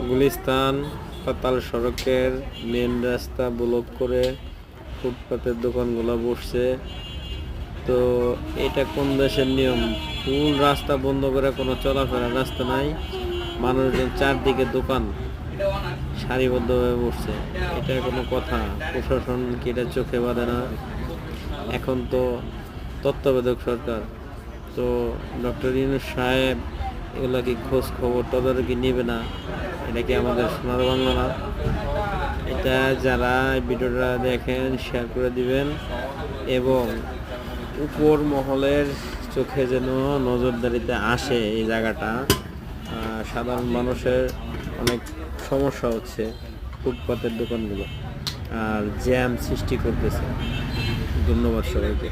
গুলিস্তান পাতাল সড়কের মেন রাস্তা ব্লক করে ফুটপাতের দোকানগুলো বসছে। তো এটা কোন দেশের নিয়ম? ফুল রাস্তা বন্ধ করে কোনো চলাফেরার রাস্তা নাই, মানুষজন চারদিকে দোকান সারিবদ্ধভাবে বসছে। এটা কোনো কথা? প্রশাসন কি এটা চোখে বাঁধে না? এখন তো তত্ত্বাবধায়ক সরকার, তো ডক্টর ইউনূস সাহেব এগুলা কি খোঁজ খবর তদারকি নেবে না? এটা কি আমাদের সোনার বাংলা না? এটা যারা এই ভিডিওটা দেখেন শেয়ার করে দিবেন, এবং উপর মহলের চোখে যেন নজরদারিতে আসে এই জায়গাটা। সাধারণ মানুষের অনেক সমস্যা হচ্ছে, ফুটপাতের দোকানগুলো আর জ্যাম সৃষ্টি করতেছে। ধন্যবাদ সবাইকে।